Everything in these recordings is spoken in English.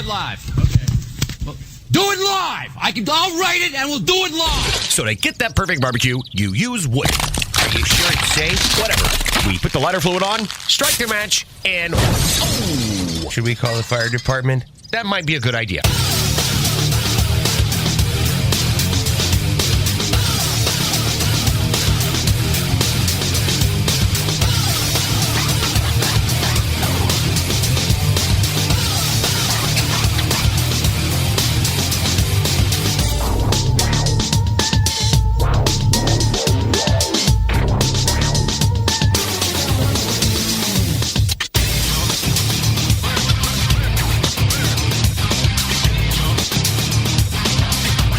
it live. Okay. Well, do it live. I'll write it and we'll do it live. So to get that perfect barbecue, you use wood. Are you sure it's safe? Whatever. We put the lighter fluid on, strike the match, and... Oh! Should we call the fire department? That might be a good idea.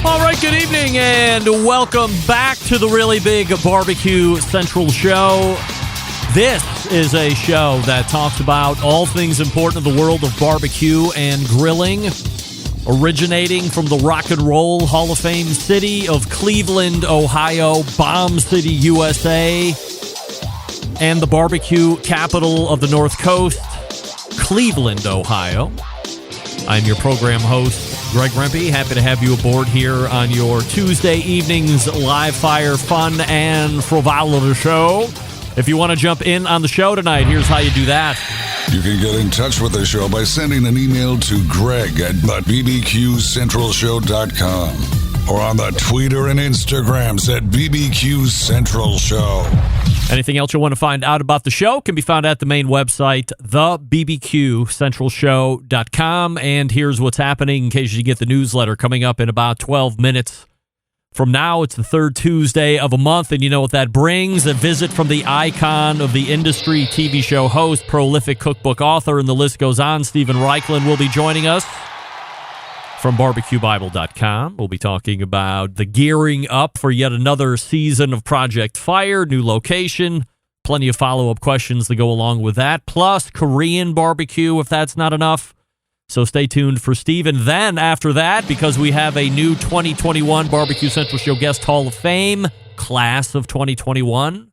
All right, good evening, and welcome back to the Really Big Barbecue Central Show. This is a show that talks about all things important in the world of barbecue and grilling, originating from the Rock and Roll Hall of Fame city of Cleveland, Ohio, Bomb City, USA, and the barbecue capital of the North Coast, Cleveland, Ohio. I'm your program host, Greg Rempe. Happy to have you aboard here on your Tuesday evening's live fire fun and frivolity show. If you want to jump in on the show tonight, here's how you do that. You can get in touch with the show by sending an email to Greg at bbqcentralshow.com or on the Twitter and Instagrams at BBQ Central Show. Anything else you want to find out about the show can be found at the main website, thebbqcentralshow.com. And here's what's happening in case you get the newsletter coming up in about 12 minutes. From now, it's the third Tuesday of a month, and you know what that brings? A visit from the icon of the industry, TV show host, prolific cookbook author, and the list goes on. Stephen Raichlen will be joining us from barbecuebible.com. We'll be talking about the gearing up for yet another season of Project Fire, new location, plenty of follow-up questions to go along with that, plus Korean barbecue, if that's not enough. So stay tuned for Stephen. Then after that, because we have a new 2021 Barbecue Central Show Guest Hall of Fame class of 2021,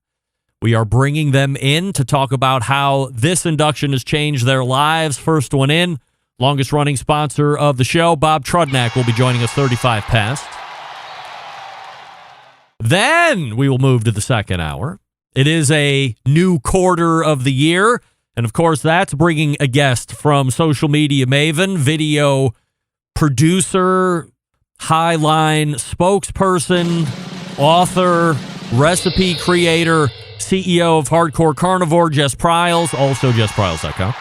we are bringing them in to talk about how this induction has changed their lives. First one in, longest-running sponsor of the show, Bob Trudnak, will be joining us 35 past. Then we will move to the second hour. It is a new quarter of the year, and of course, that's bringing a guest from social media maven, video producer, Highline spokesperson, author, recipe creator, CEO of Hardcore Carnivore, Jess Pryles, also JessPryles.com.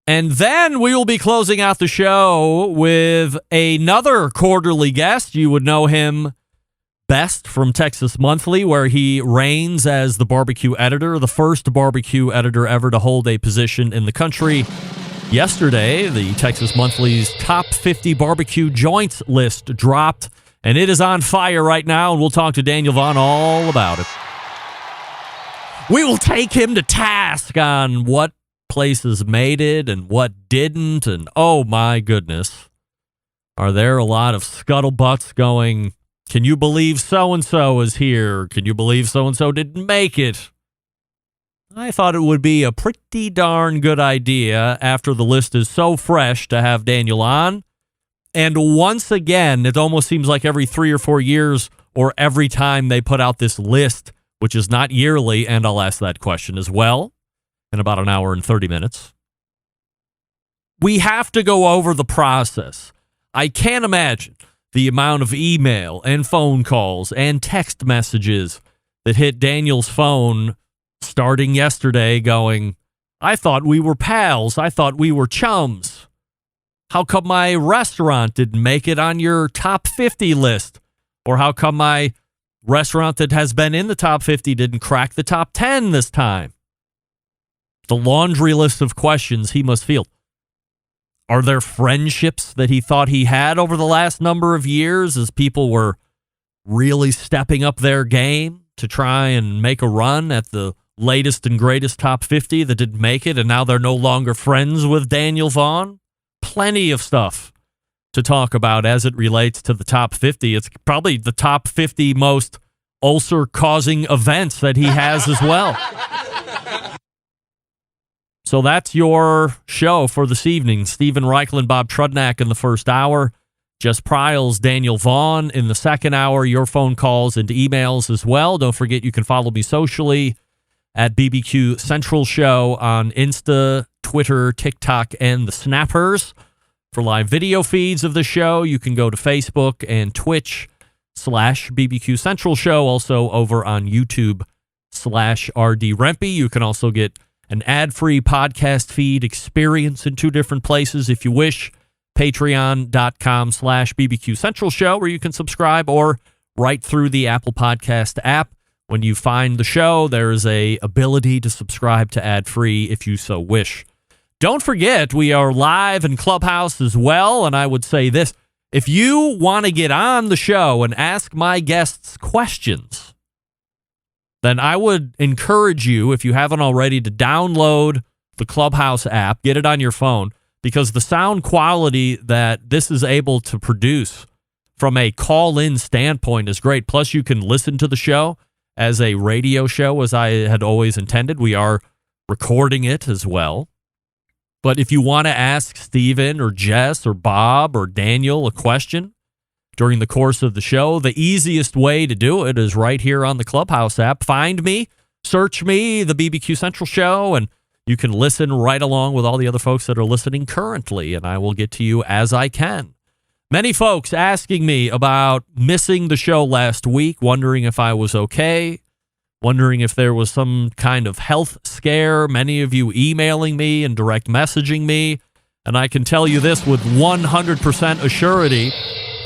And then we will be closing out the show with another quarterly guest. You would know him best from Texas Monthly, where he reigns as the barbecue editor, the first barbecue editor ever to hold a position in the country. Yesterday, the Texas Monthly's top 50 barbecue joints list dropped, and it is on fire right now, and we'll talk to Daniel Vaughn all about it. We will take him to task on what places made it and what didn't, and oh my goodness, are there a lot of scuttlebutts going, can you believe so-and-so is here? Can you believe so-and-so didn't make it? I thought it would be a pretty darn good idea after the list is so fresh to have Daniel on. And once again, it almost seems like every 3 or 4 years or every time they put out this list, which is not yearly, and I'll ask that question as well in about an hour and 30 minutes. We have to go over the process. I can't imagine the amount of email and phone calls and text messages that hit Daniel's phone starting yesterday going, I thought we were pals. I thought we were chums. How come my restaurant didn't make it on your top 50 list? Or how come my restaurant that has been in the top 50 didn't crack the top 10 this time? The laundry list of questions he must field. Are there friendships that he thought he had over the last number of years as people were really stepping up their game to try and make a run at the latest and greatest top 50 that didn't make it, and now they're no longer friends with Daniel Vaughn? Plenty of stuff to talk about as it relates to the top 50. It's probably the top 50 most ulcer-causing events that he has as well. So that's your show for this evening. Stephen Raichlen, Bob Trudnak in the first hour. Jess Pryles, Daniel Vaughn in the second hour. Your phone calls and emails as well. Don't forget you can follow me socially at BBQ Central Show on Insta, Twitter, TikTok, and the Snappers. For live video feeds of the show, you can go to Facebook and Twitch/BBQ Central Show. Also over on YouTube/RD Rempe. You can also get an ad-free podcast feed experience in two different places if you wish. Patreon.com/BBQ Central Show, where you can subscribe, or right through the Apple Podcast app. When you find the show, there is a ability to subscribe to ad-free if you so wish. Don't forget, we are live in Clubhouse as well, and I would say this. If you want to get on the show and ask my guests questions, then I would encourage you, if you haven't already, to download the Clubhouse app, get it on your phone, because the sound quality that this is able to produce from a call-in standpoint is great. Plus, you can listen to the show as a radio show, as I had always intended. We are recording it as well. But if you want to ask Steven or Jess or Bob or Daniel a question during the course of the show, the easiest way to do it is right here on the Clubhouse app. Find me, search me, the BBQ Central Show, and you can listen right along with all the other folks that are listening currently, and I will get to you as I can. Many folks asking me about missing the show last week, wondering if I was okay, wondering if there was some kind of health scare. Many of you emailing me and direct messaging me, and I can tell you this with 100% assurity.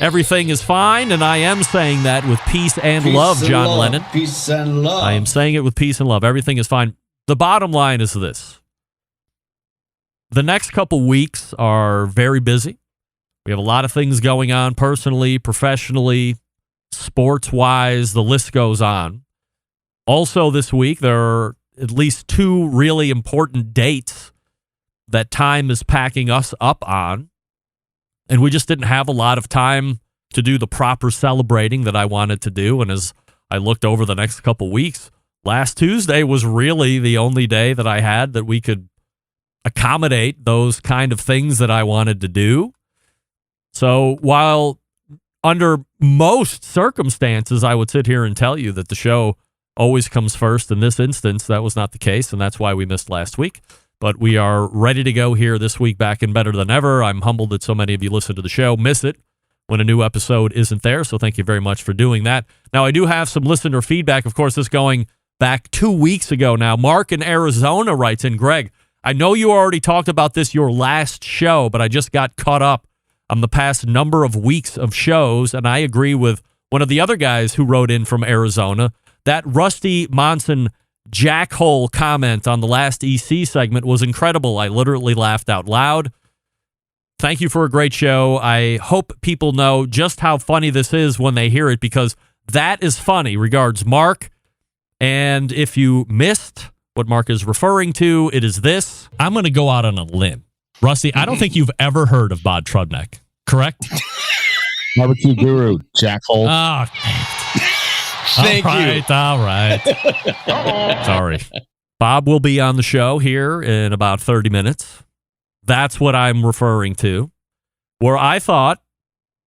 Everything is fine, and I am saying that with peace and love, John Lennon. Peace and love. I am saying it with peace and love. Everything is fine. The bottom line is this. The next couple weeks are very busy. We have a lot of things going on personally, professionally, sports-wise. The list goes on. Also this week, there are at least two really important dates that time is packing us up on. And we just didn't have a lot of time to do the proper celebrating that I wanted to do. And as I looked over the next couple weeks, last Tuesday was really the only day that I had that we could accommodate those kind of things that I wanted to do. So while under most circumstances, I would sit here and tell you that the show always comes first, in this instance, that was not the case, and that's why we missed last week. But we are ready to go here this week, back and better than ever. I'm humbled that so many of you listen to the show, miss it when a new episode isn't there. So thank you very much for doing that. Now, I do have some listener feedback. Of course, this going back 2 weeks ago now. Mark in Arizona writes in, Greg, I know you already talked about this your last show, but I just got caught up on the past number of weeks of shows, and I agree with one of the other guys who wrote in from Arizona. That Rusty Monson jackhole comment on the last EC segment was incredible. I literally laughed out loud. Thank you for a great show. I hope people know just how funny this is when they hear it, because that is funny. Regards, Mark. And if you missed what Mark is referring to, it is this. I'm going to go out on a limb. Rusty, I don't think you've ever heard of Bob Trudnak, correct? BBQ Guru, jackhole. Oh, Thank you. All right. Sorry. Bob will be on the show here in about 30 minutes. That's what I'm referring to. Where I thought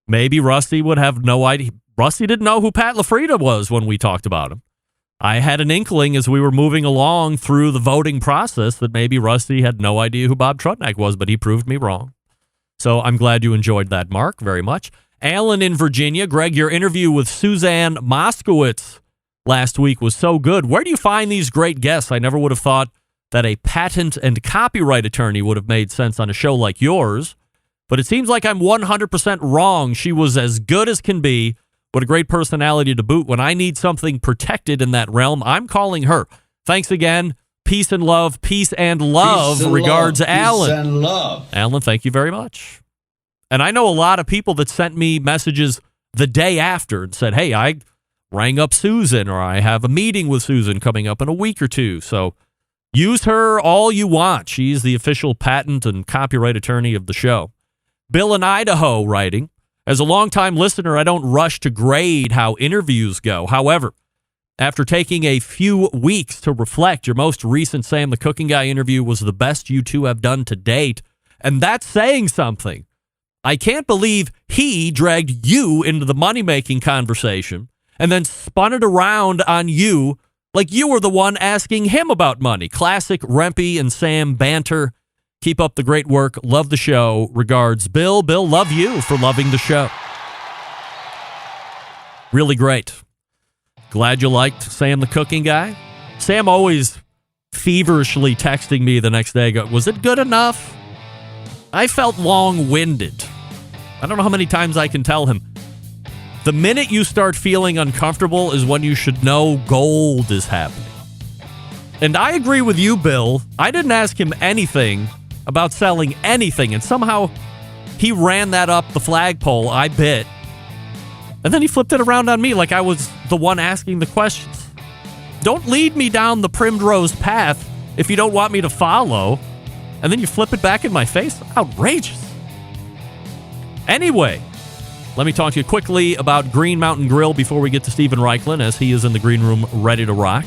maybe Rusty would have no idea. Rusty didn't know who Pat LaFrieda was when we talked about him. I had an inkling as we were moving along through the voting process that maybe Rusty had no idea who Bob Trudnak was, but he proved me wrong. So I'm glad you enjoyed that, Mark, very much. Alan in Virginia. Greg, your interview with Suzanne Moskowitz last week was so good. Where do you find these great guests? I never would have thought that a patent and copyright attorney would have made sense on a show like yours, but it seems like I'm 100% wrong. She was as good as can be. What a great personality to boot. When I need something protected in that realm, I'm calling her. Thanks again. Peace and love. Peace and love. Peace and Regards, love. Alan. Peace and love. Alan, thank you very much. And I know a lot of people that sent me messages the day after and said, hey, I rang up Susan, or I have a meeting with Susan coming up in a week or two. So use her all you want. She's the official patent and copyright attorney of the show. Bill in Idaho writing, as a longtime listener, I don't rush to grade how interviews go. However, After taking a few weeks to reflect, your most recent Sam the Cooking Guy interview was the best you two have done to date. And that's saying something. I can't believe he dragged you into the money-making conversation and then spun it around on you like you were the one asking him about money. Classic Rempy and Sam banter. Keep up the great work. Love the show. Regards, Bill. Bill, love you for loving the show. Really great. Glad you liked Sam the Cooking Guy. Sam always feverishly texting me the next day. Was it good enough? I felt long-winded. I don't know how many times I can tell him. The minute you start feeling uncomfortable is when you should know gold is happening. And I agree with you, Bill. I didn't ask him anything about selling anything, and somehow he ran that up the flagpole. I bit. And then he flipped it around on me like I was the one asking the questions. Don't lead me down the primrose path if you don't want me to follow. And then you flip it back in my face? Outrageous. Anyway, let me talk to you quickly about Green Mountain Grill before we get to Stephen Raichlen, as he is in the green room ready to rock.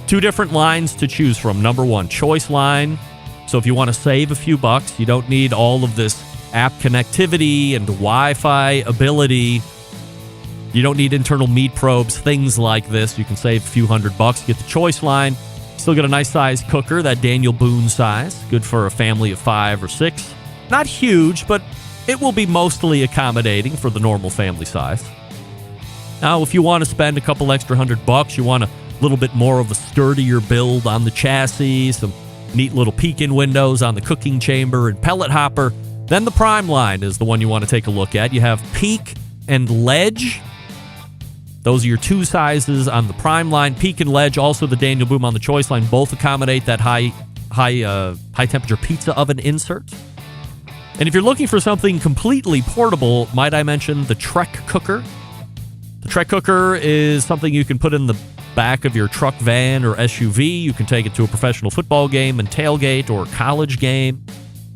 2 different lines to choose from. Number 1, choice line. So if you want to save a few bucks, you don't need all of this app connectivity and Wi-Fi ability. You don't need internal meat probes, things like this. You can save a few $100. Get the choice line. Still got a nice size cooker, that Daniel Boone size. Good for a family of 5 or 6. Not huge, but it will be mostly accommodating for the normal family size. Now, if you want to spend a couple extra $100, you want a little bit more of a sturdier build on the chassis, some neat little peek-in windows on the cooking chamber and pellet hopper, then the Prime line is the one you want to take a look at. You have Peak and Ledge. Those are your 2 sizes on the Prime line. Peak and Ledge, also the Daniel Boone on the Choice line, both accommodate that high temperature pizza oven insert. And if you're looking for something completely portable, might I mention the Trek cooker? The Trek cooker is something you can put in the back of your truck, van, or SUV. You can take it to a professional football game and tailgate, or college game,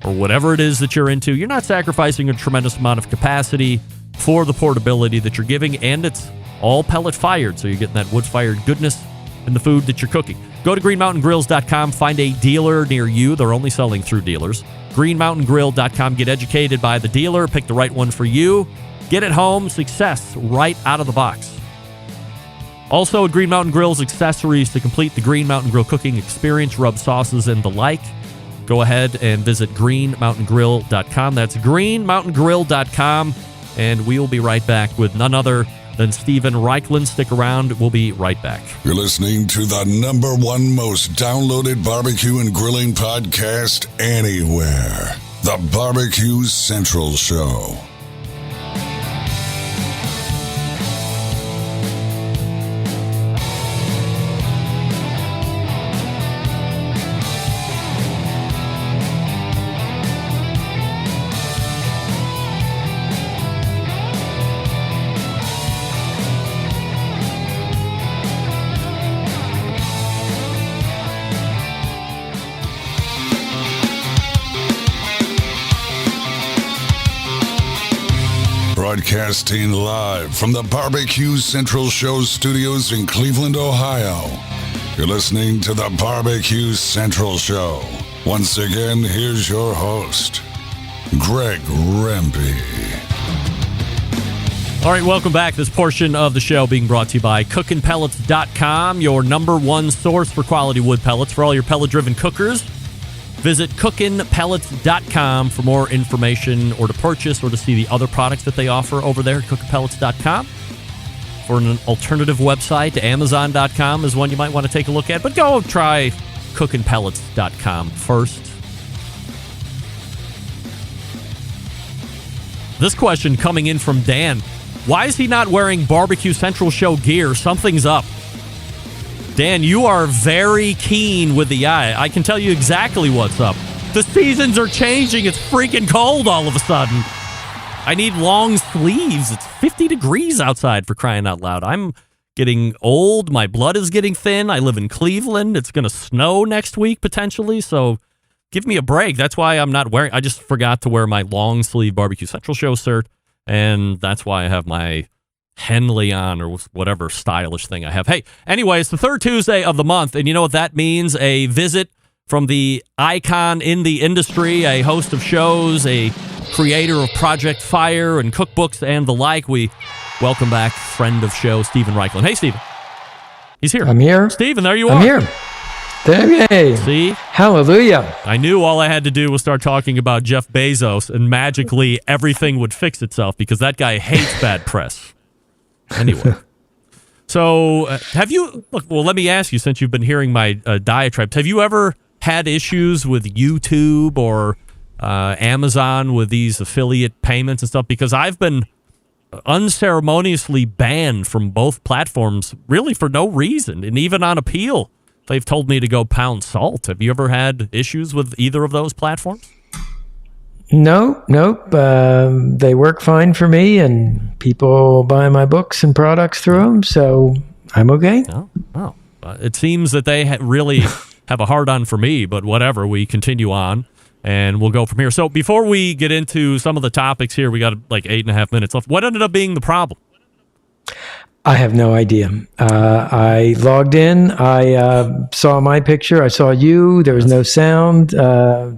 or whatever it is that you're into. You're not sacrificing a tremendous amount of capacity for the portability that you're giving, and it's all pellet fired, so you're getting that wood-fired goodness in the food that you're cooking. Go to greenmountaingrills.com, find a dealer near you. They're only selling through dealers. greenmountaingrill.com, get educated by the dealer, pick the right one for you, get it home, success right out of the box. Also at Green Mountain Grill's accessories to complete the Green Mountain Grill cooking experience, rub sauces and the like. Go ahead and visit greenmountaingrill.com. That's greenmountaingrill.com, and we will be right back with none other than Stephen Raichlen. Stick around. We'll be right back. You're listening to the #1 most downloaded barbecue and grilling podcast anywhere. The BBQ Central Show. Broadcasting live from the BBQ Central Show studios in Cleveland, Ohio. You're listening to the BBQ Central Show. Once again, here's your host, Greg Rempe. All right, welcome back. This portion of the show being brought to you by CookinPellets.com, your #1 source for quality wood pellets for all your pellet-driven cookers. Visit CookinPellets.com for more information, or to purchase, or to see the other products that they offer over there at CookinPellets.com. For an alternative website, Amazon.com is one you might want to take a look at, but go try CookinPellets.com first. This question coming in from Dan. Why is he not wearing Barbecue Central Show gear? Something's up. Dan, you are very keen with the eye. I can tell you exactly what's up. The seasons are changing. It's freaking cold all of a sudden. I need long sleeves. It's 50 degrees outside, for crying out loud. I'm getting old. My blood is getting thin. I live in Cleveland. It's going to snow next week, potentially. So give me a break. That's why I'm not wearing... I just forgot to wear my long sleeve Barbecue Central Show shirt. And that's why I have my Henley on or whatever stylish thing I have. Hey, anyway, it's the third Tuesday of the month, and you know what that means? A visit from the icon in the industry, a host of shows, a creator of Project Fire and cookbooks and the like. We welcome back friend of show, Stephen Raichlen. Hey, Stephen. He's here. I'm here. Stephen, there you are. I'm here. Hey. See? Hallelujah. I knew all I had to do was start talking about Jeff Bezos, and magically everything would fix itself because that guy hates bad press. Anyway. So, have you... Look, well, let me ask you, since you've been hearing my diatribes, have you ever had issues with YouTube or Amazon with these affiliate payments and stuff? Because I've been unceremoniously banned from both platforms, really for no reason, and even on appeal. They've told me to go pound salt. Have you ever had issues with either of those platforms? Nope. They work fine for me, and people buy my books and products through them, so I'm okay. Oh. It seems that they really have a hard-on for me, but whatever. We continue on, and we'll go from here. So before we get into some of the topics here, we got like 8.5 minutes left. What ended up being the problem? I have no idea. I logged in. I saw my picture. I saw you. There was no sound.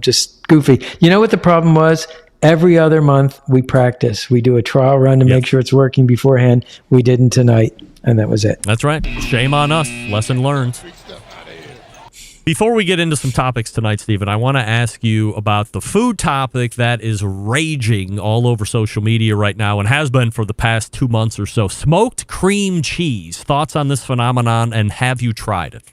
Just goofy. You know what the problem was? Every other month we practice. We do a trial run to make sure it's working beforehand. We didn't tonight, and that was it. That's right. Shame on us. Lesson learned. Before we get into some topics tonight, Stephen, I want to ask you about the food topic that is raging all over social media right now and has been for the past 2 months or so. Smoked cream cheese. Thoughts on this phenomenon, and have you tried it?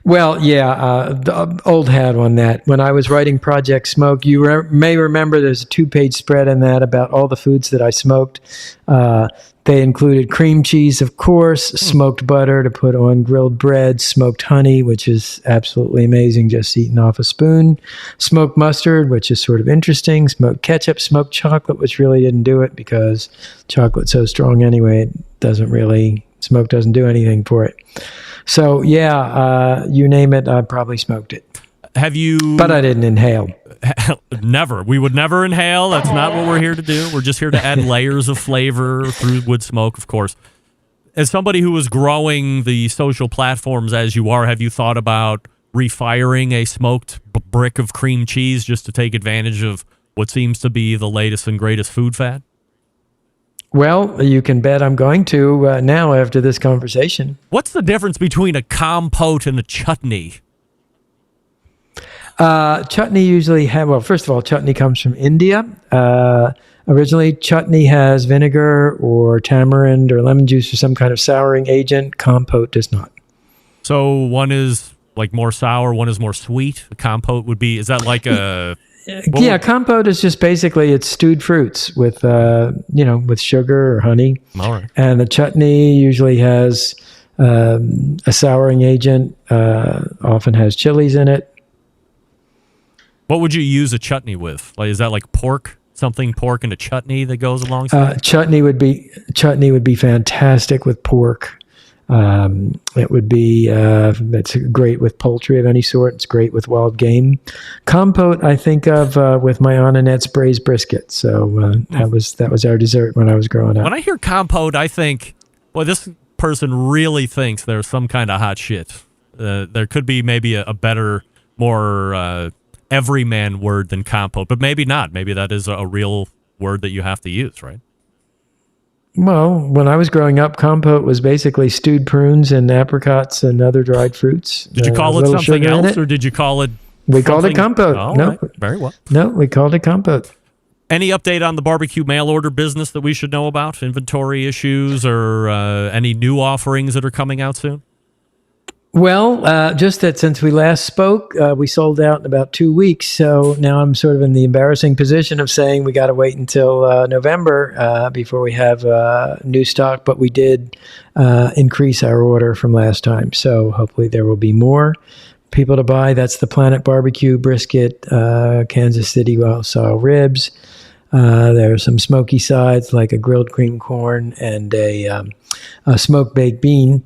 Well, the old hat on that. When I was writing Project Smoke, you may remember there's a 2-page spread in that about all the foods that I smoked. They included cream cheese, of course, smoked butter to put on grilled bread, smoked honey, which is absolutely amazing, just eaten off a spoon, smoked mustard, which is sort of interesting, smoked ketchup, smoked chocolate, which really didn't do it because chocolate's so strong anyway, smoke doesn't do anything for it. So, you name it, I probably smoked it. Have you... But I didn't inhale. Never. We would never inhale. That's not what we're here to do. We're just here to add layers of flavor through wood smoke, of course. As somebody who is growing the social platforms as you are, have you thought about refiring a smoked brick of cream cheese just to take advantage of what seems to be the latest and greatest food fad? Well, you can bet I'm going to now after this conversation. What's the difference between a compote and a chutney? Chutney usually first of all, chutney comes from India. Originally, chutney has vinegar or tamarind or lemon juice or some kind of souring agent. Compote does not. So one is like more sour, one is more sweet. A compote would be, is that like a... Compote is just basically it's stewed fruits with sugar or honey. All right. And the chutney usually has a souring agent, often has chilies in it. What would you use a chutney with? Like, is that like pork and a chutney that goes alongside? Chutney would be fantastic with pork. It would be it's great with poultry of any sort. It's great with wild game. Compote I think of with my Aunt Annette's braised brisket. So that was our dessert when I was growing up. When I hear compote, I think, well, this person really thinks there's some kind of hot shit. There could be maybe a better, more everyman word than compote, but maybe not. Maybe that is a real word that you have to use, right? Well, when I was growing up, compote was basically stewed prunes and apricots and other dried fruits. Did you call it something else, or did you call it... We called it compote. No, right. Very well. No, we called it compote. Any update on the barbecue mail order business that we should know about? Inventory issues or any new offerings that are coming out soon? Well, just that since we last spoke, we sold out in about 2 weeks. So now I'm sort of in the embarrassing position of saying we got to wait until November before we have new stock. But we did increase our order from last time. So hopefully there will be more people to buy. That's the Planet Barbecue brisket, Kansas City wild-style ribs. There are some smoky sides like a grilled cream corn and a smoked baked bean.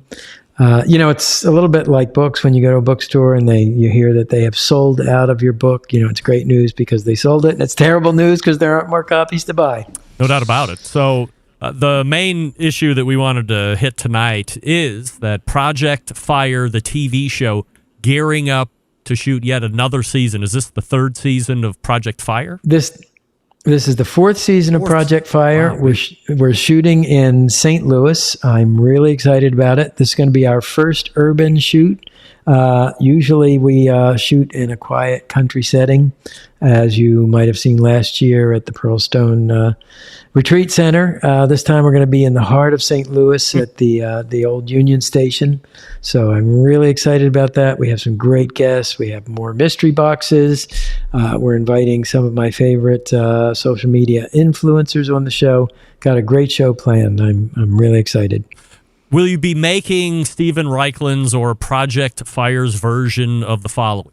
It's a little bit like books when you go to a bookstore and you hear that they have sold out of your book. It's great news because they sold it, and it's terrible news because there aren't more copies to buy. No doubt about it. So The main issue that we wanted to hit tonight is that Project Fire, the TV show, gearing up to shoot yet another season. Is this the third season of Project Fire? This is the fourth season of Project Fire. Wow. We're shooting in St. Louis. I'm really excited about it. This is going to be our first urban shoot. Usually we shoot in a quiet country setting, as you might have seen last year at the Pearlstone Retreat Center. This time we're going to be in the heart of St. Louis at the old Union Station. So I'm really excited about that. We have some great guests. We have more mystery boxes. We're inviting some of my favorite social media influencers on the show. Got a great show planned. I'm really excited. Will you be making Stephen Reichlen's or Project Fire's version of the following?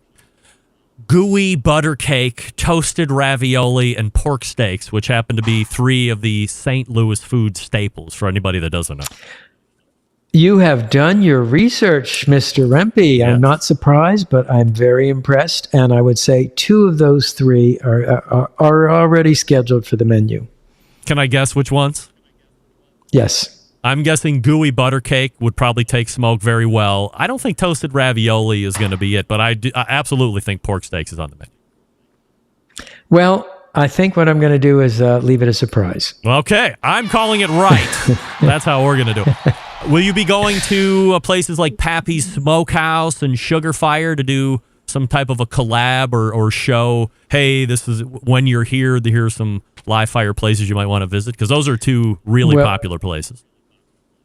Gooey butter cake, toasted ravioli, and pork steaks, which happen to be three of the St. Louis food staples for anybody that doesn't know. You have done your research, Mr. Rempe. Yes. I'm not surprised, but I'm very impressed. And I would say two of those three are already scheduled for the menu. Can I guess which ones? Yes. I'm guessing gooey butter cake would probably take smoke very well. I don't think toasted ravioli is going to be it, but I absolutely think pork steaks is on the menu. Well, I think what I'm going to do is leave it a surprise. Okay, I'm calling it right. That's how we're going to do it. Will you be going to places like Pappy's Smokehouse and Sugar Fire to do some type of a collab or show? Hey, this is when you're here. Here's some live fire places you might want to visit, because those are two really popular places.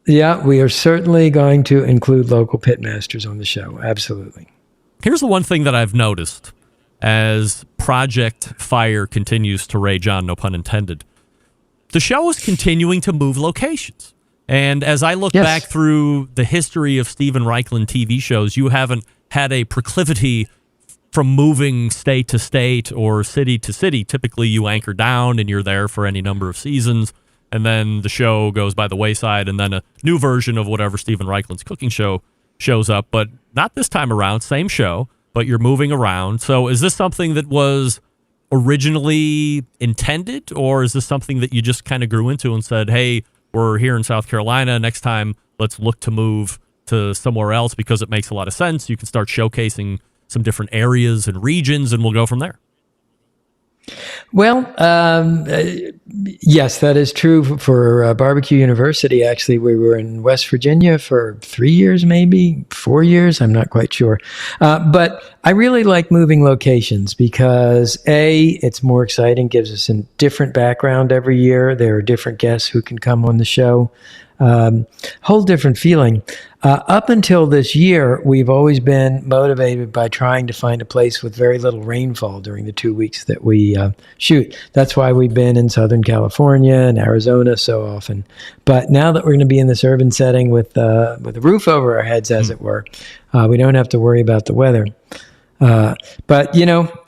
Yeah, we are certainly going to include local pitmasters on the show. Absolutely. Here's the one thing that I've noticed as Project Fire continues to rage on, no pun intended. The show is continuing to move locations. And as I look back through the history of Stephen Raichlen TV shows, you haven't had a proclivity from moving state to state or city to city. Typically, you anchor down and you're there for any number of seasons. And then the show goes by the wayside, and then a new version of whatever Stephen Reichlen's cooking show shows up. But not this time around, same show, but you're moving around. So is this something that was originally intended, or is this something that you just kind of grew into and said, hey, we're here in South Carolina, next time let's look to move to somewhere else because it makes a lot of sense. You can start showcasing some different areas and regions, and we'll go from there. Well, yes, that is true for Barbecue University. Actually, we were in West Virginia for 3 years, maybe 4 years. I'm not quite sure. But I really like moving locations because, A, it's more exciting, gives us a different background every year. There are different guests who can come on the show. Whole different feeling. Up until this year, we've always been motivated by trying to find a place with very little rainfall during the 2 weeks that we shoot. That's why we've been in Southern California and Arizona so often. But now that we're going to be in this urban setting with a roof over our heads, as it were, we don't have to worry about the weather. But,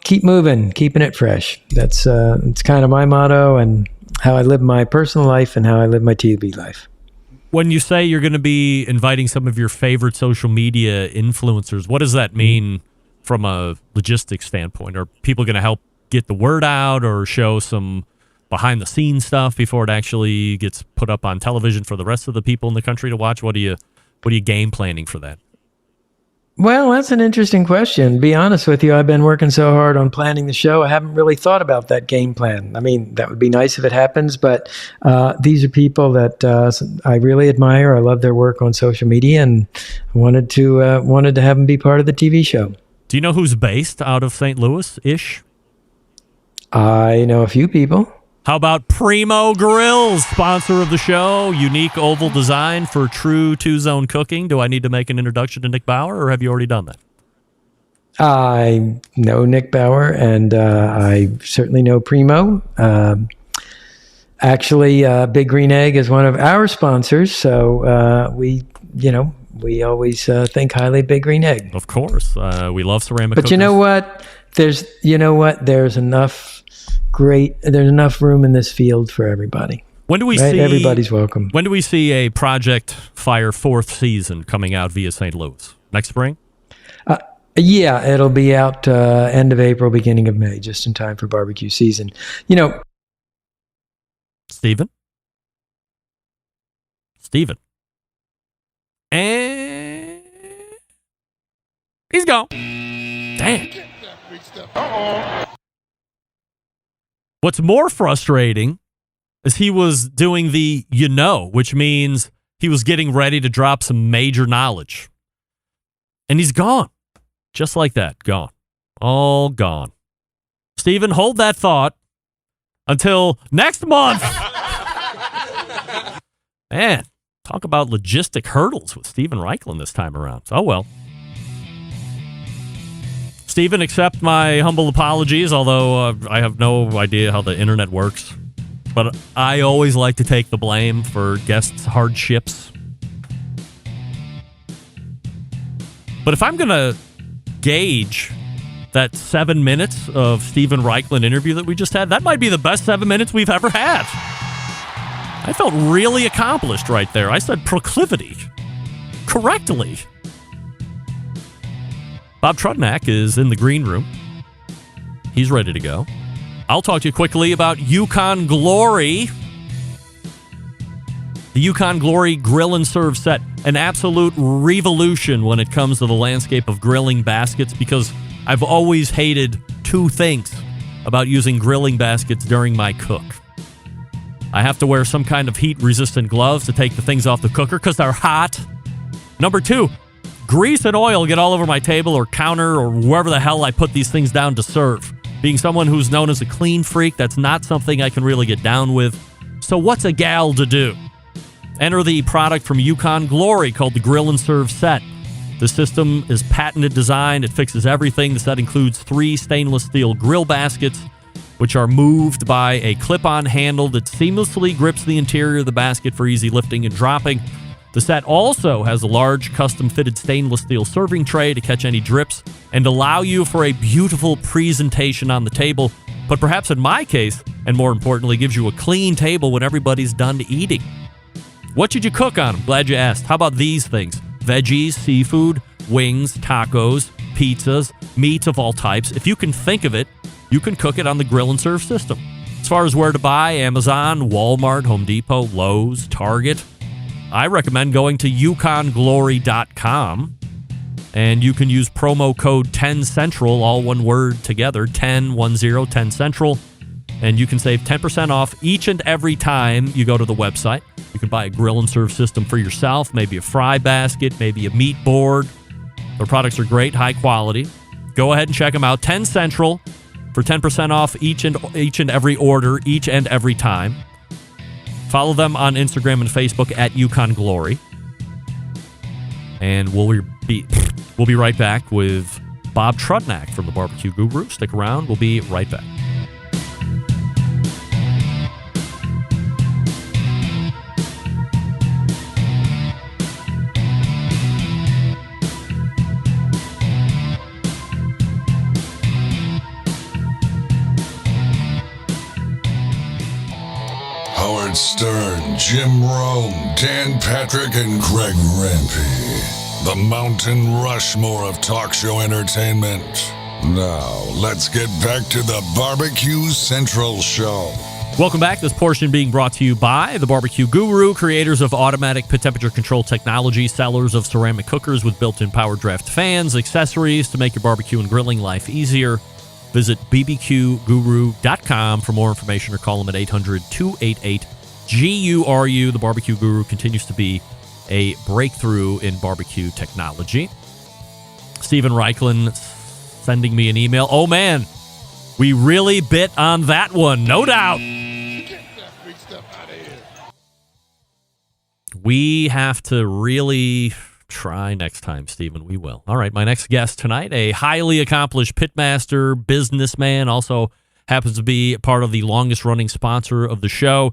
keep moving, keeping it fresh. That's it's kind of my motto and how I live my personal life and how I live my TV life. When you say you're going to be inviting some of your favorite social media influencers, what does that mean from a logistics standpoint? Are people going to help get the word out or show some behind-the-scenes stuff before it actually gets put up on television for the rest of the people in the country to watch? What are you game planning for that? Well, that's an interesting question. Be honest with you, I've been working so hard on planning the show, I haven't really thought about that game plan. I mean, that would be nice if it happens, but these are people that I really admire. I love their work on social media, and I wanted to have them be part of the TV show. Do you know who's based out of St. Louis-ish? I know a few people. How about Primo Grills, sponsor of the show? Unique oval design for true two-zone cooking. Do I need to make an introduction to Nick Bauer, or have you already done that? I know Nick Bauer, and I certainly know Primo. Actually, Big Green Egg is one of our sponsors, so we always think highly of Big Green Egg. Of course, we love ceramic. But cookers. There's enough room in this field for everybody. When do we see? Everybody's welcome. When do we see a Project Fire 4th season coming out via St. Louis? Next spring? Yeah, it'll be out end of April, beginning of May, just in time for barbecue season. Stephen? Steven. And he's gone. Damn. What's more frustrating is he was doing the which means he was getting ready to drop some major knowledge. And he's gone. Just like that. Gone. All gone. Steven, hold that thought until next month. Man, talk about logistic hurdles with Steven Raichlen this time around. Oh, well. Steven, accept my humble apologies, although I have no idea how the internet works. But I always like to take the blame for guests' hardships. But if I'm going to gauge that 7 minutes of Steven Raichlen interview that we just had, that might be the best 7 minutes we've ever had. I felt really accomplished right there. I said proclivity correctly. Bob Trudnak is in the green room. He's ready to go. I'll talk to you quickly about Yukon Glory. The Yukon Glory Grill and Serve set. An absolute revolution when it comes to the landscape of grilling baskets, because I've always hated two things about using grilling baskets during my cook. I have to wear some kind of heat-resistant gloves to take the things off the cooker because they're hot. Number two, grease and oil get all over my table or counter or wherever the hell I put these things down to serve. Being someone who's known as a clean freak, that's not something I can really get down with. So what's a gal to do? Enter the product from Yukon Glory called the Grill and Serve Set. The system is patented design. It fixes everything. The set includes 3 stainless steel grill baskets, which are moved by a clip-on handle that seamlessly grips the interior of the basket for easy lifting and dropping. The set also has a large custom-fitted stainless steel serving tray to catch any drips and allow you for a beautiful presentation on the table, but perhaps in my case, and more importantly, gives you a clean table when everybody's done eating. What should you cook on? I'm glad you asked. How about these things? Veggies, seafood, wings, tacos, pizzas, meats of all types. If you can think of it, you can cook it on the Grill and Serve system. As far as where to buy, Amazon, Walmart, Home Depot, Lowe's, Target, I recommend going to yukonglory.com, and you can use promo code 10Central, all one word together, 10 Central, and you can save 10% off each and every time you go to the website. You can buy a Grill and Serve system for yourself, maybe a fry basket, maybe a meat board. Their products are great, high quality. Go ahead and check them out. 10 Central for 10% off each and every order, each and every time. Follow them on Instagram and Facebook at Yukon Glory. And we'll be right back with Bob Trudnak from the BBQ Guru. Stick around. We'll be right back. Howard Stern, Jim Rome, Dan Patrick, and Greg Rempe. The Mountain Rushmore of talk show entertainment. Now, let's get back to the BBQ Central Show. Welcome back. This portion being brought to you by the BBQ Guru, creators of automatic pit temperature control technology, sellers of ceramic cookers with built-in power draft fans, accessories to make your barbecue and grilling life easier. Visit bbqguru.com for more information or call them at 800-288-GURU. The BBQ Guru continues to be a breakthrough in barbecue technology. Steven Raichlen sending me an email. Oh, man, we really bit on that one, no doubt. We have to really try next time, Steven. We will. All right, my next guest tonight, a highly accomplished pitmaster, businessman, also happens to be part of the longest-running sponsor of the show.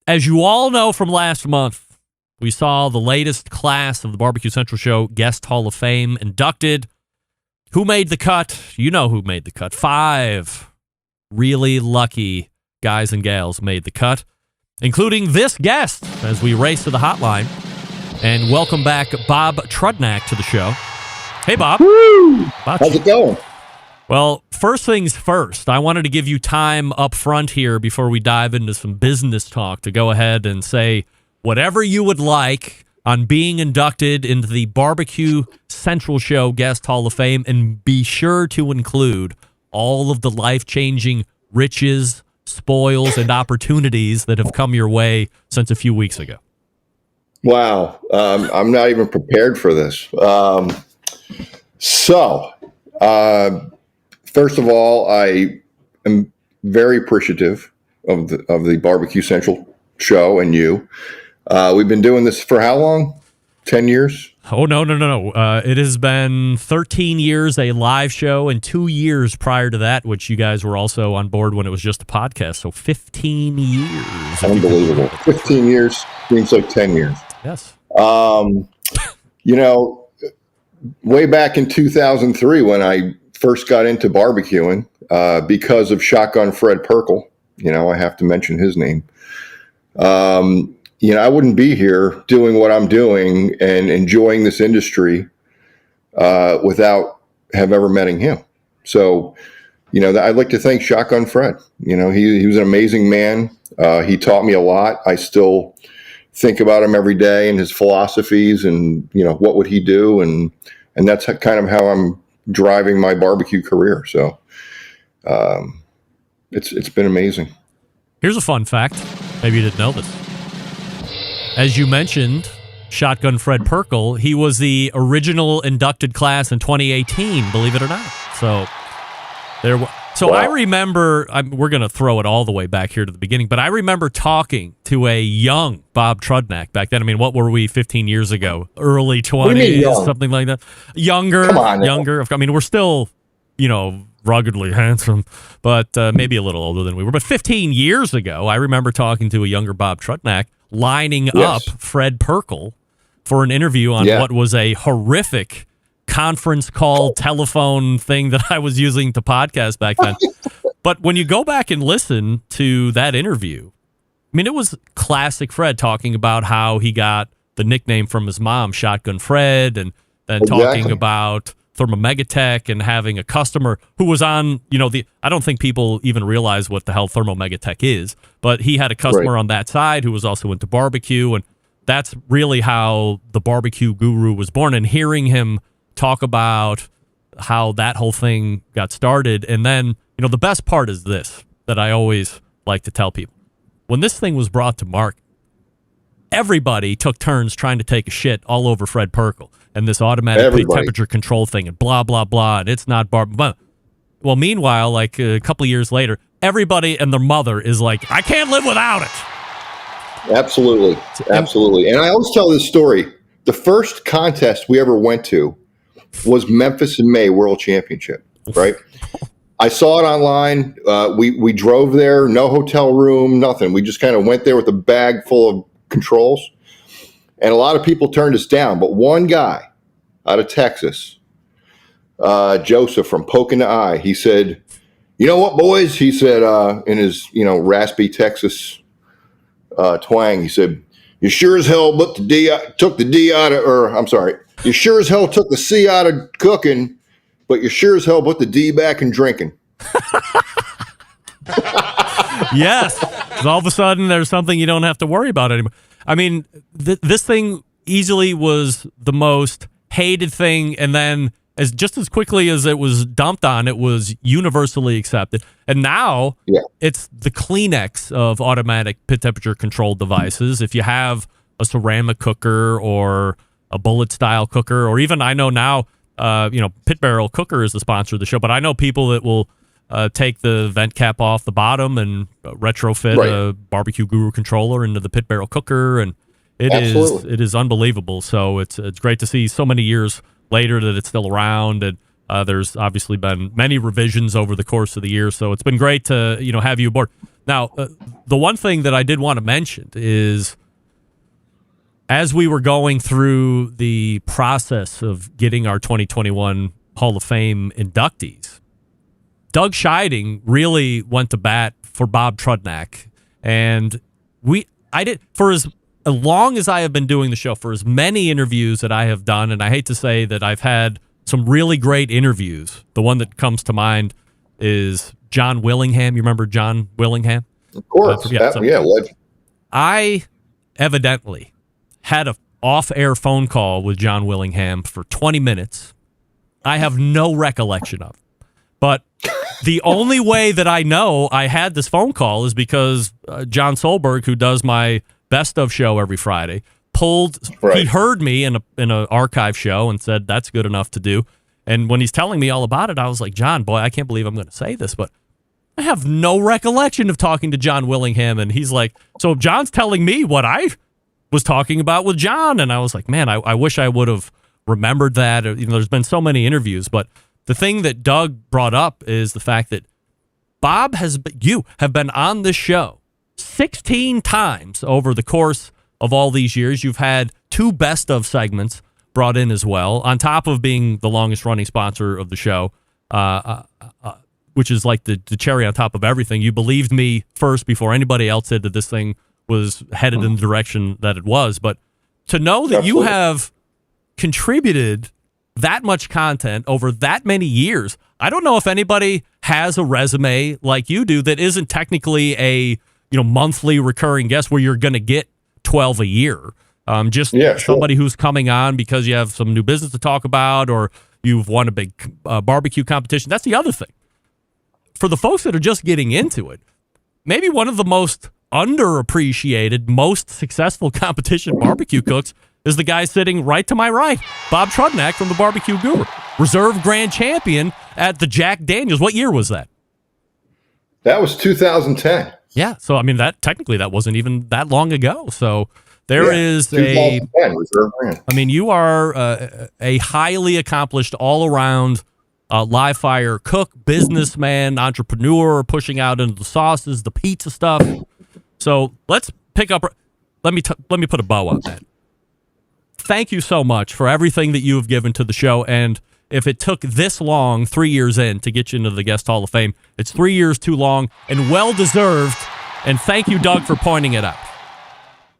As you all know from last month, we saw the latest class of the BBQ Central Show Guest Hall of Fame inducted. Who made the cut? You know who made the cut. 5 really lucky guys and gals made the cut, including this guest, as we race to the hotline. And welcome back Bob Trudnak to the show. Hey, Bob. Woo! How's it going? Well, first things first, I wanted to give you time up front here before we dive into some business talk to go ahead and say whatever you would like on being inducted into the Barbecue Central Show Guest Hall of Fame, and be sure to include all of the life-changing riches, spoils, and opportunities that have come your way since a few weeks ago. Wow. I'm not even prepared for this. First of all, I am very appreciative of the Barbecue Central show and you. We've been doing this for how long? 10 years? Oh, no. It has been 13 years, a live show, and 2 years prior to that, which you guys were also on board when it was just a podcast. So 15 years. Unbelievable. 15 years seems like 10 years. Yes. Way back in 2003 when I first got into barbecuing, because of Shotgun Fred Perkle, I have to mention his name. I wouldn't be here doing what I'm doing and enjoying this industry without have ever meeting him. So, I'd like to thank Shotgun Fred. He was an amazing man. He taught me a lot. I still think about him every day and his philosophies and, what would he do? And that's kind of how I'm driving my barbecue career. So it's been amazing. Here's a fun fact. Maybe you didn't know this. As you mentioned, Shotgun Fred Perkle, he was the original inducted class in 2018, believe it or not. So wow. I remember, we're going to throw it all the way back here to the beginning, but I remember talking to a young Bob Trudnak back then. I mean, what were we 15 years ago? Early 20s, something like that. Younger. Come on, younger. I mean, we're still, ruggedly handsome, but maybe a little older than we were. But 15 years ago, I remember talking to a younger Bob Trudnak, lining up Fred Perkle for an interview on what was a horrific conference call telephone thing that I was using to podcast back then. But when you go back and listen to that interview, I mean, it was classic Fred talking about how he got the nickname from his mom, Shotgun Fred, and then talking about Thermomegatech and having a customer who was on, I don't think people even realize what the hell Thermomegatech is, but he had a customer on that side who was also into barbecue, and that's really how the Barbecue Guru was born. And hearing him talk about how that whole thing got started, and then, the best part is this, that I always like to tell people. When this thing was brought to market, everybody took turns trying to take a shit all over Fred Perkle and this automatic temperature control thing and blah, blah, blah, and it's not barbecue. Well, meanwhile, like a couple of years later, everybody and their mother is like, I can't live without it. Absolutely. And I always tell this story. The first contest we ever went to was Memphis in May World Championship, right? I saw it online. We drove there, no hotel room, nothing. We just kind of went there with a bag full of controls. And a lot of people turned us down. But one guy out of Texas, Joseph from Poking the Eye, he said, you know what, boys? He said in his, raspy Texas twang, he said, you sure as hell took the D out of, you sure as hell took the C out of cooking, but you sure as hell put the D back in drinking. Yes. All of a sudden, there's something you don't have to worry about anymore. I mean, this thing easily was the most hated thing, and then just as quickly as it was dumped on, it was universally accepted. And now it's the Kleenex of automatic pit temperature controlled devices. If you have a ceramic cooker or a bullet style cooker, or even I know now, Pit Barrel Cooker is the sponsor of the show, but I know people that will take the vent cap off the bottom and retrofit a Barbecue Guru controller into the Pit Barrel Cooker, and it is unbelievable. So it's great to see so many years later that it's still around, and there's obviously been many revisions over the course of the year. So it's been great to have you aboard. Now, the one thing that I did want to mention is, as we were going through the process of getting our 2021 Hall of Fame inductees, Doug Scheiding really went to bat for Bob Trudnak. And I did, for as long as I have been doing the show, for as many interviews that I have done, and I hate to say that I've had some really great interviews. The one that comes to mind is John Willingham. You remember John Willingham? Of course. Legend. evidently had a off-air phone call with John Willingham for 20 minutes. I have no recollection of it. But the only way that I know I had this phone call is because John Solberg, who does my Best of show every Friday, he heard me in an archive show and said, that's good enough to do. And when he's telling me all about it, I was like, John, boy, I can't believe I'm going to say this, but I have no recollection of talking to John Willingham. And he's like, so John's telling me what I was talking about with John. And I was like, man, I wish I would have remembered that. There's been so many interviews, but the thing that Doug brought up is the fact that you have been on this show 16 times over the course of all these years. You've had 2 best of segments brought in as well, on top of being the longest running sponsor of the show, which is like the cherry on top of everything. You believed me first before anybody else said that this thing was headed in the direction that it was. But to know that you have contributed that much content over that many years, I don't know if anybody has a resume like you do that isn't technically a monthly recurring guest where you're going to get 12 a year. Somebody who's coming on because you have some new business to talk about or you've won a big barbecue competition. That's the other thing. For the folks that are just getting into it, maybe one of the most underappreciated, most successful competition barbecue cooks is the guy sitting right to my right, Bob Trudnak from the BBQ Guru, reserve grand champion at the Jack Daniels. What year was that? That was 2010. Yeah, so I mean that wasn't even that long ago. So there is reserve brand. I mean, you are a highly accomplished all-around live fire cook, businessman, entrepreneur, pushing out into the sauces, the pizza stuff. So let's pick up. Let me put a bow on that. Thank you so much for everything that you have given to the show. And if it took this long, 3 years in, to get you into the Guest Hall of Fame, it's 3 years too long and well-deserved. And thank you, Doug, for pointing it out.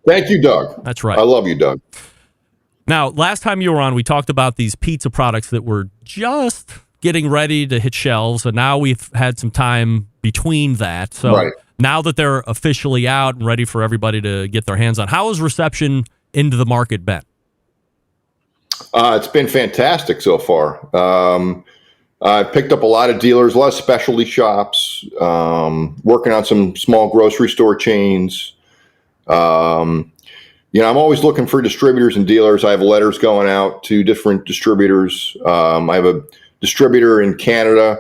Thank you, Doug. That's right. I love you, Doug. Now, last time you were on, we talked about these pizza products that were just getting ready to hit shelves, and now we've had some time between that. So now that they're officially out and ready for everybody to get their hands on, how has reception into the market been? It's been fantastic so far. I picked up a lot of dealers, a lot of specialty shops, working on some small grocery store chains. I'm always looking for distributors and dealers. I have letters going out to different distributors. I have a distributor in Canada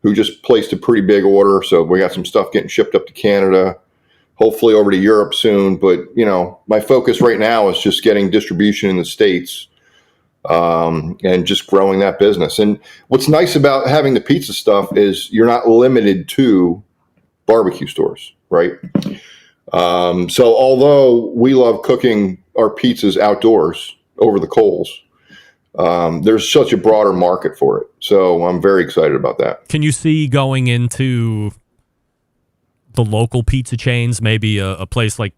who just placed a pretty big order. So we got some stuff getting shipped up to Canada, hopefully over to Europe soon. But, my focus right now is just getting distribution in the States. And just growing that business. And what's nice about having the pizza stuff is you're not limited to barbecue stores, right? So although we love cooking our pizzas outdoors over the coals, there's such a broader market for it. So I'm very excited about that. Can you see going into the local pizza chains, maybe a place like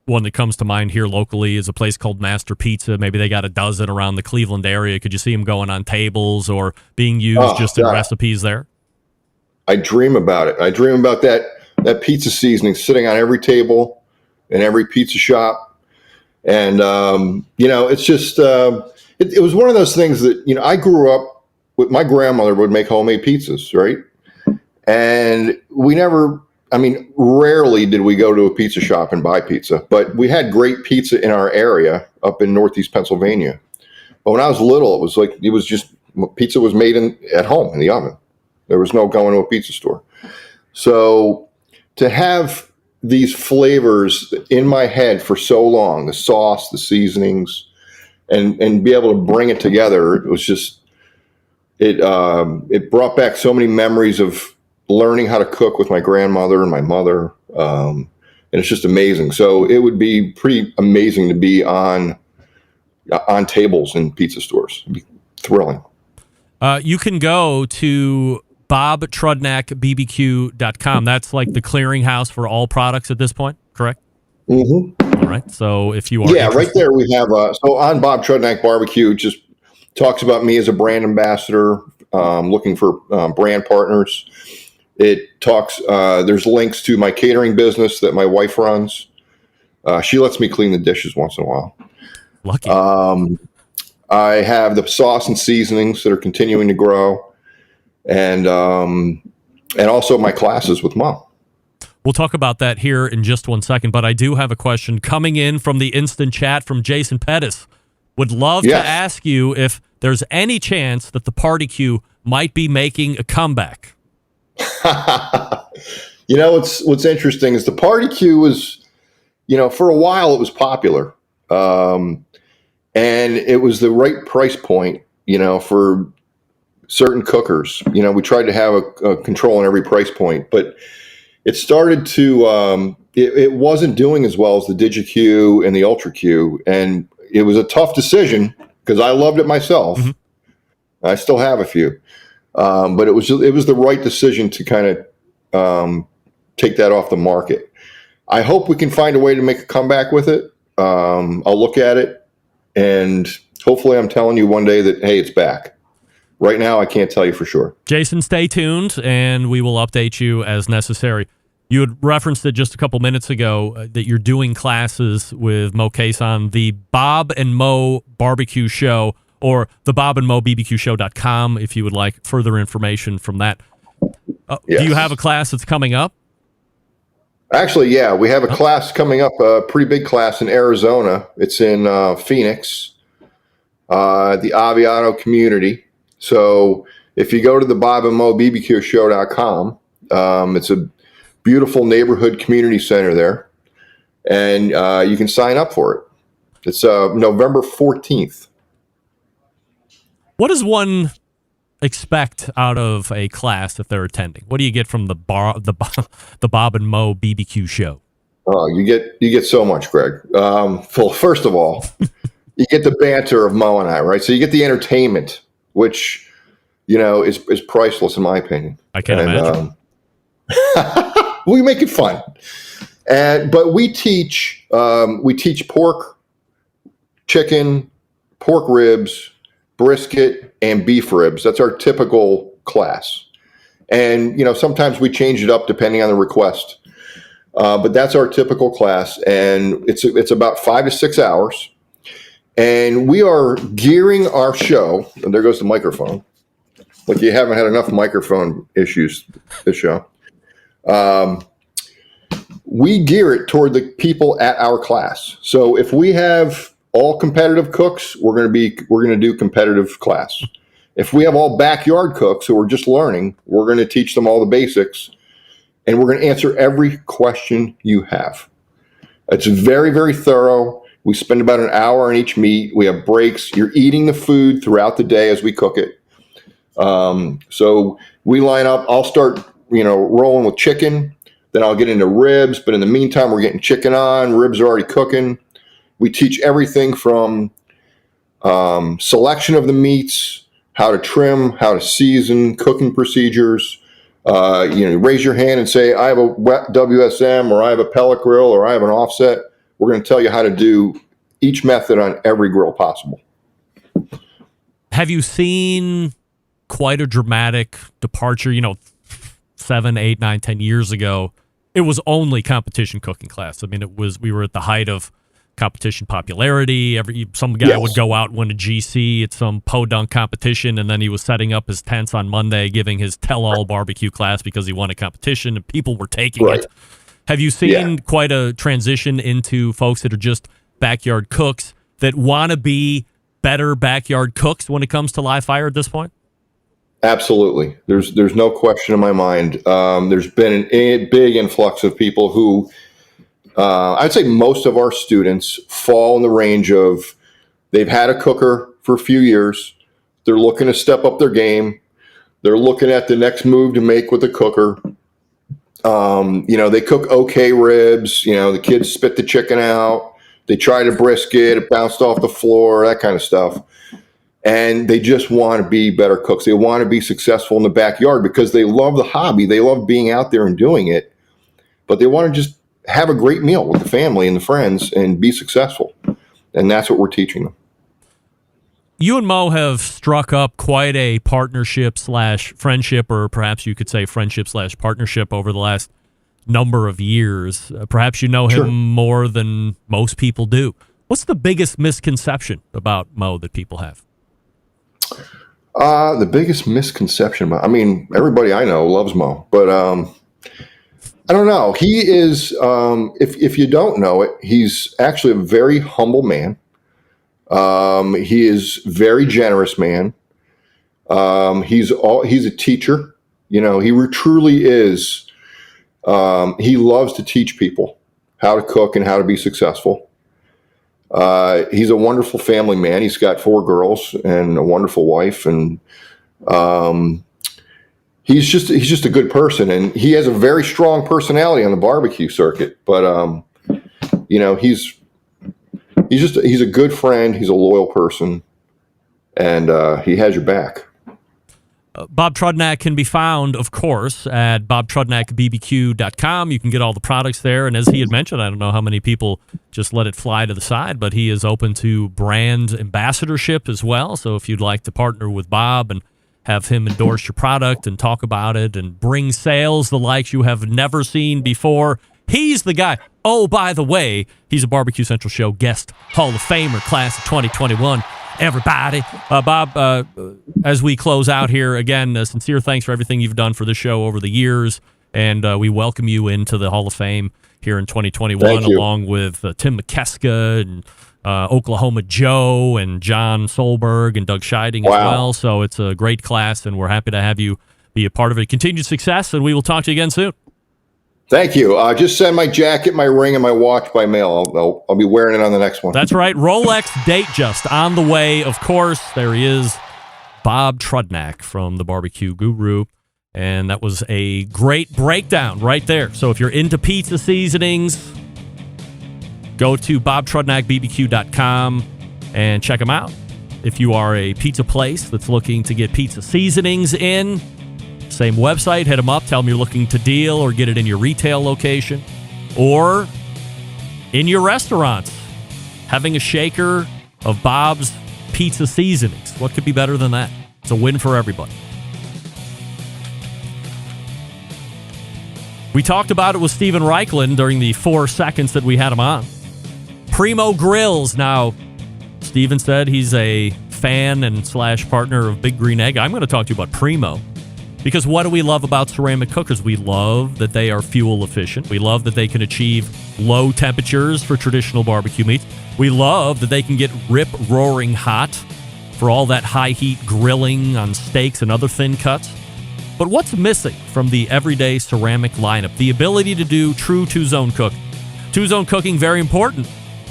one that comes to mind here locally is a place called Master Pizza. Maybe they got a dozen around the Cleveland area. Could you see them going on tables or being used in recipes there? I dream about it. I dream about that pizza seasoning sitting on every table in every pizza shop. And, it's just, it was one of those things that, I grew up with my grandmother would make homemade pizzas, right? And rarely did we go to a pizza shop and buy pizza, but we had great pizza in our area up in Northeast Pennsylvania. But when I was little, it was just pizza was made at home in the oven. There was no going to a pizza store. So to have these flavors in my head for so long, the sauce, the seasonings, and be able to bring it together, it was just, it brought back so many memories of learning how to cook with my grandmother and my mother. And it's just amazing. So it would be pretty amazing to be on tables in pizza stores. It'd be thrilling. You can go to BobTrudnakBBQ.com. That's like the clearinghouse for all products at this point, correct? Mm-hmm. All right. So if you are right there we have, so on Bob Trudnak Barbecue, just talks about me as a brand ambassador, looking for brand partners. It talks, there's links to my catering business that my wife runs. She lets me clean the dishes once in a while. Lucky. I have the sauce and seasonings that are continuing to grow, and also my classes with Mom. We'll talk about that here in just 1 second, but I do have a question coming in from the instant chat from Jason Pettis. Would love to ask you if there's any chance that the Party Q might be making a comeback. You know, what's interesting is the Party Q was, for a while it was popular. And it was the right price point, for certain cookers. We tried to have a control on every price point, but it started to, it wasn't doing as well as the DigiQ and the Ultra Q. And it was a tough decision because I loved it myself. Mm-hmm. I still have a few. But it was the right decision to kind of take that off the market. I hope we can find a way to make a comeback with it. I'll look at it, and hopefully I'm telling you one day that, hey, it's back. Right now, I can't tell you for sure. Jason, stay tuned, and we will update you as necessary. You had referenced it just a couple minutes ago that you're doing classes with Mo Case on the Bob and Mo Barbecue Show, or the BobandMoBBQShow.com if you would like further information from that. Yes. Do you have a class that's coming up? Actually, yeah, we have a class coming up, a pretty big class in Arizona. It's in Phoenix, the Aviano community. So if you go to the BobandMoBBQShow.com, it's a beautiful neighborhood community center there, and you can sign up for it. It's November 14th. What does one expect out of a class if they're attending? What do you get from the Bob and Mo BBQ show? Oh, you get so much, Greg. Well, first of all, you get the banter of Mo and I, right? So you get the entertainment, which is priceless in my opinion. I can't imagine. We make it fun, but we teach pork, chicken, pork ribs, brisket, and beef ribs. That's our typical class. And, sometimes we change it up depending on the request. But that's our typical class. And it's about 5 to 6 hours. And we are gearing our show, and there goes the microphone. Like you haven't had enough microphone issues this show. We gear it toward the people at our class. So if we have all competitive cooks, we're going to do competitive class. If we have all backyard cooks who are just learning, we're going to teach them all the basics, and we're going to answer every question you have. It's very, very thorough. We spend about an hour on each meat. We have breaks. You're eating the food throughout the day as we cook it. So we line up. I'll start, rolling with chicken. Then I'll get into ribs. But in the meantime, we're getting chicken on. Ribs are already cooking. We teach everything from selection of the meats, how to trim, how to season, cooking procedures. Raise your hand and say, I have a wet WSM, or I have a pellet grill, or I have an offset. We're going to tell you how to do each method on every grill possible. Have you seen quite a dramatic departure? 7, 8, 9, 10 years ago, it was only competition cooking class. I mean, we were at the height of competition popularity. Some guy would go out and win a GC at some podunk competition, and then he was setting up his tents on Monday, giving his tell-all barbecue class because he won a competition, and people were taking it. Have you seen quite a transition into folks that are just backyard cooks that want to be better backyard cooks when it comes to live fire at this point? Absolutely. There's no question in my mind. There's been a big influx of people who I'd say most of our students fall in the range of they've had a cooker for a few years. They're looking to step up their game. They're looking at the next move to make with the cooker. They cook okay ribs. The kids spit the chicken out. They tried a brisket. It bounced off the floor, that kind of stuff. And they just want to be better cooks. They want to be successful in the backyard because they love the hobby. They love being out there and doing it. But they want to just have a great meal with the family and the friends and be successful. And that's what we're teaching them. You and Mo have struck up quite a partnership/friendship, or perhaps you could say friendship/partnership over the last number of years. Perhaps you know him more than most people do. What's the biggest misconception about Mo that people have? The biggest misconception about, I mean, everybody I know loves Mo, but I don't know. He is, if you don't know it, he's actually a very humble man. He is very generous man. He's a teacher. You know, he truly is. He loves to teach people how to cook and how to be successful. He's a wonderful family man. He's got 4 girls and a wonderful wife, and he's just a good person, and he has a very strong personality on the barbecue circuit. But you know, he's a good friend. He's a loyal person, and he has your back. Bob Trudnak can be found, of course, at bobtrudnakbbq.com. You can get all the products there. And as he had mentioned, I don't know how many people just let it fly to the side, but he is open to brand ambassadorship as well. So if you'd like to partner with Bob and have him endorse your product and talk about it and bring sales the likes you have never seen before, he's the guy. Oh, by the way, he's a Barbecue Central Show guest Hall of Famer, class of 2021. Everybody. Bob, as we close out here, again, sincere thanks for everything you've done for the show over the years, and we welcome you into the Hall of Fame here in 2021, along with Tim McKeska and Oklahoma Joe and John Solberg and Doug Scheiding as well. So it's a great class, and we're happy to have you be a part of it. Continued success, and we will talk to you again soon. Thank you. Just send my jacket, my ring, and my watch by mail. I'll be wearing it on the next one. That's right. Rolex Datejust on the way. Of course, there he is, Bob Trudnak from the BBQ Guru. And that was a great breakdown right there. So if you're into pizza seasonings, go to bobtrudnakbbq.com and check them out. If you are a pizza place that's looking to get pizza seasonings in, same website, hit them up, tell them you're looking to deal or get it in your retail location or in your restaurants. Having a shaker of Bob's pizza seasonings. What could be better than that? It's a win for everybody. We talked about it with Steven Raichlen during the 4 seconds that we had him on. Primo Grills. Now, Steven said he's a fan and / partner of Big Green Egg. I'm going to talk to you about Primo. Because what do we love about ceramic cookers? We love that they are fuel efficient. We love that they can achieve low temperatures for traditional barbecue meats. We love that they can get rip-roaring hot for all that high-heat grilling on steaks and other thin cuts. But what's missing from the everyday ceramic lineup? The ability to do true two-zone cooking. Two-zone cooking, very important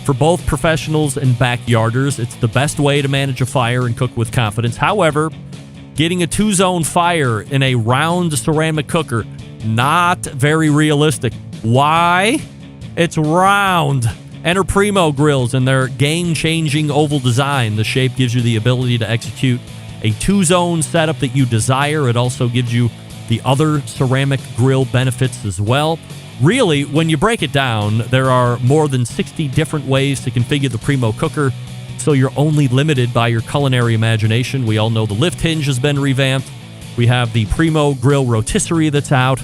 for both professionals and backyarders. It's the best way to manage a fire and cook with confidence. However, getting a two-zone fire in a round ceramic cooker, not very realistic. Why? It's round. Enter Primo grills and their game-changing oval design. The shape gives you the ability to execute a two-zone setup that you desire. It also gives you the other ceramic grill benefits as well. Really, when you break it down, there are more than 60 different ways to configure the Primo cooker, so you're only limited by your culinary imagination. We all know the lift hinge has been revamped. We have the Primo grill rotisserie that's out.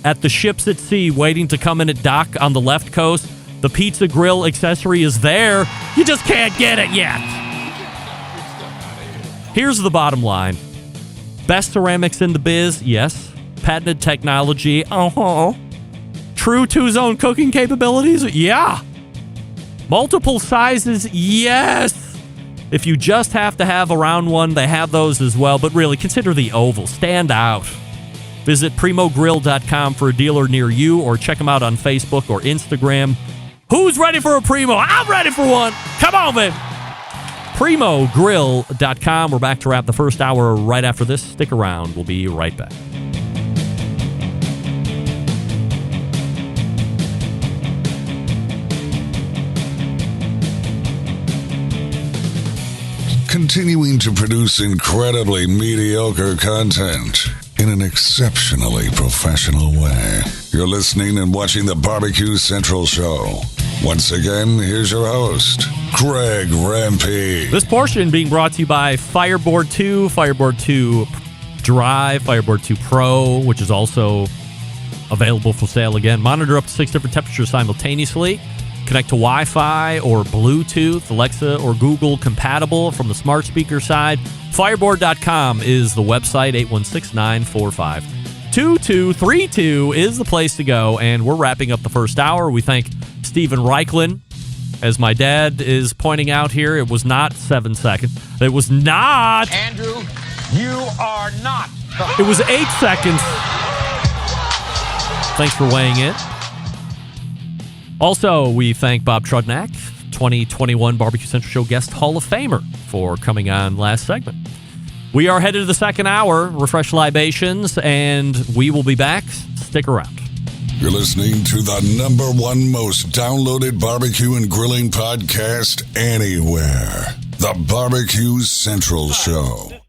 At the ships at sea waiting to come in at dock on the left coast, the pizza grill accessory is there. You just can't get it yet. Here's the bottom line. Best ceramics in the biz? Yes. Patented technology? True two-zone cooking capabilities? Yeah. Multiple sizes? Yes. If you just have to have a round one, they have those as well. But really, consider the oval. Stand out. Visit primogrill.com for a dealer near you, or check them out on Facebook or Instagram. Who's ready for a Primo? I'm ready for one. Come on, man. primogrill.com. We're back to wrap the first hour right after this. Stick around. We'll be right back. Continuing to produce incredibly mediocre content in an exceptionally professional way. You're listening and watching the Barbecue Central Show. Once again, here's your host, Greg Rempe. This portion being brought to you by Fireboard 2, Fireboard 2 Drive, Fireboard 2 Pro, which is also available for sale again. Monitor up to 6 different temperatures simultaneously. Connect to Wi-Fi or Bluetooth, Alexa or Google compatible from the smart speaker side. Fireboard.com is the website. 816-945-2232 is the place to go. And we're wrapping up the first hour. We thank Stephen Raichlen. As my dad is pointing out here, it was not 7 seconds. It was not. Andrew, you are not. It was 8 seconds. Thanks for weighing in. Also, we thank Bob Trudnak, 2021 Barbecue Central Show Guest Hall of Famer, for coming on last segment. We are headed to the second hour, refresh libations, and we will be back. Stick around. You're listening to the #1 most downloaded barbecue and grilling podcast anywhere. The BBQ Central Show.